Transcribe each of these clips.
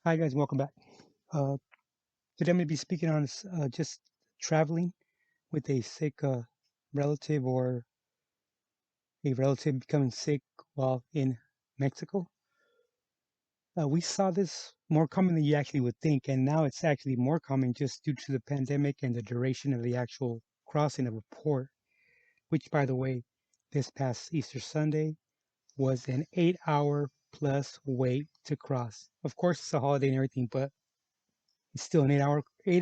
Hi guys, welcome back. Uh, Today I'm going to be speaking on just traveling with a sick relative or a relative becoming sick while in Mexico. We saw this more common than you actually would think, and now it's actually more common just due to the pandemic and the duration of the actual crossing of a port, which, by the way, this past Easter Sunday was an 8 hour plus wait to cross. Of course, it's a holiday and everything, but it's still an 8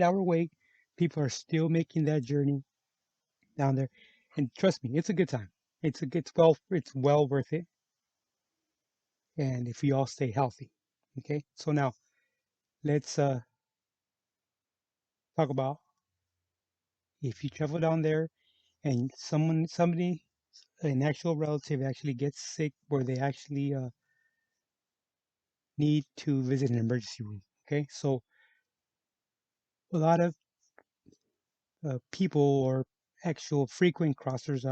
hour wait. People are still making that journey down there, and trust me, it's a good time. It's well worth it, and if we all stay healthy, okay. So now let's talk about if you travel down there and somebody, an actual relative, actually gets sick, where they actually need to visit an emergency room. Okay, so a lot of people or actual frequent crossers,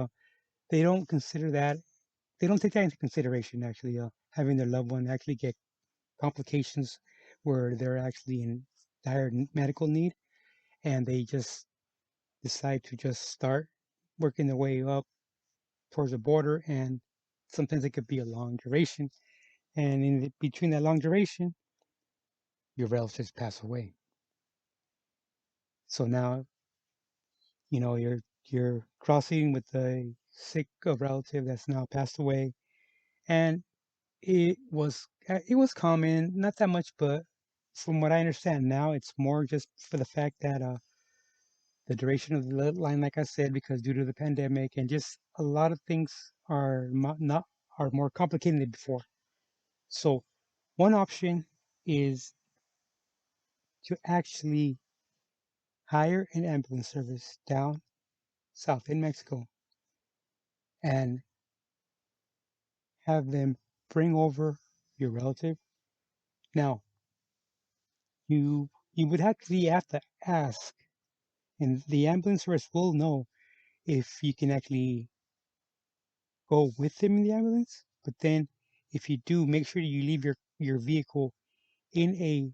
they don't consider that they don't take that into consideration, actually, having their loved one actually get complications where they're actually in dire medical need, and they just decide to just start working their way up towards the border, and sometimes it could be a long duration, and between that long duration your relatives pass away. So now, you're crossing with a sick relative that's now passed away, and it was common, not that much, but from what I understand now, it's more just for the fact that the duration of the line, like I said, because due to the pandemic and just a lot of things not are more complicated than before. So one option is to actually hire an ambulance service down south in Mexico and have them bring over your relative. Now, you would actually have to ask, and the ambulance service will know if you can actually go with them in the ambulance. But then, if you do, make sure you leave your vehicle in a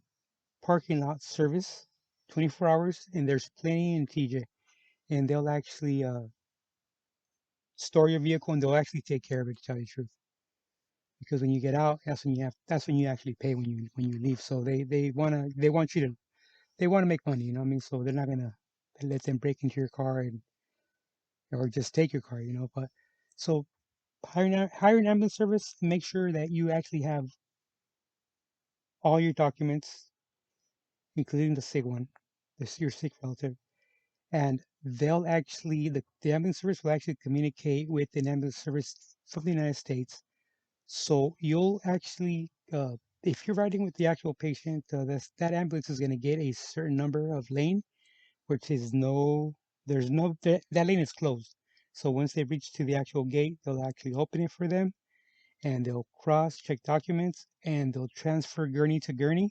parking lot service 24 hours, and there's plenty in TJ, and they'll actually store your vehicle, and they'll actually take care of it, to tell you the truth. Because when you get out, that's when you actually pay, when you leave. So they want to make money, you know what I mean? So they're not gonna let them break into your car and or just take your car, you know. But so hire an ambulance service. Make sure that you actually have all your documents, including the sick one, your sick relative, and the ambulance service will actually communicate with an ambulance service from the United States. So you'll actually, if you're riding with the actual patient, that ambulance is going to get a certain number of lane, which is that lane is closed. So once they reach to the actual gate, they'll actually open it for them, and they'll cross check documents, and they'll transfer gurney to gurney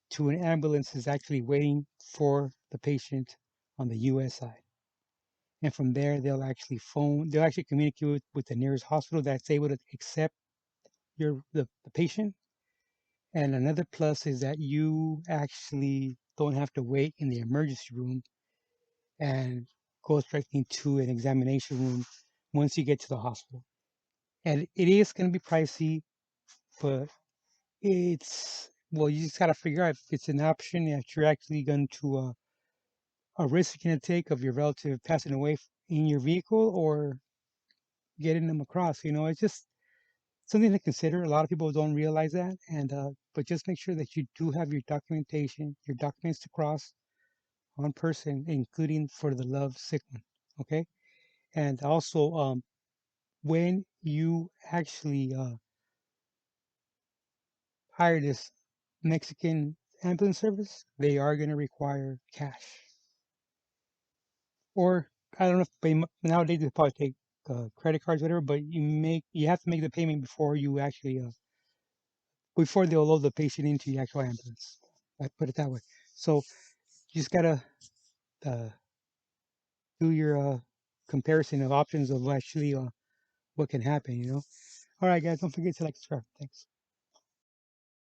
to an ambulance is actually waiting for the patient on the US side. And from there, they'll actually communicate with the nearest hospital that's able to accept the patient. And another plus is that you actually don't have to wait in the emergency room and go directly to an examination room once you get to the hospital. And it is going to be pricey, but you just got to figure out if it's an option that you're actually going to a risk you're going to take of your relative passing away in your vehicle or getting them across. It's just something to consider. A lot of people don't realize that, and but just make sure that you do have your documentation, your documents to cross on person, including for the loved sick one. Okay, and also, when you actually hire this Mexican ambulance service, they are going to require cash, or I don't know if nowadays they probably take credit cards, whatever. But you have to make the payment before they'll load the patient into the actual ambulance. I put it that way. So you just gotta uh, do your comparison of options of actually what can happen. All right, guys, don't forget to like, subscribe. Thanks.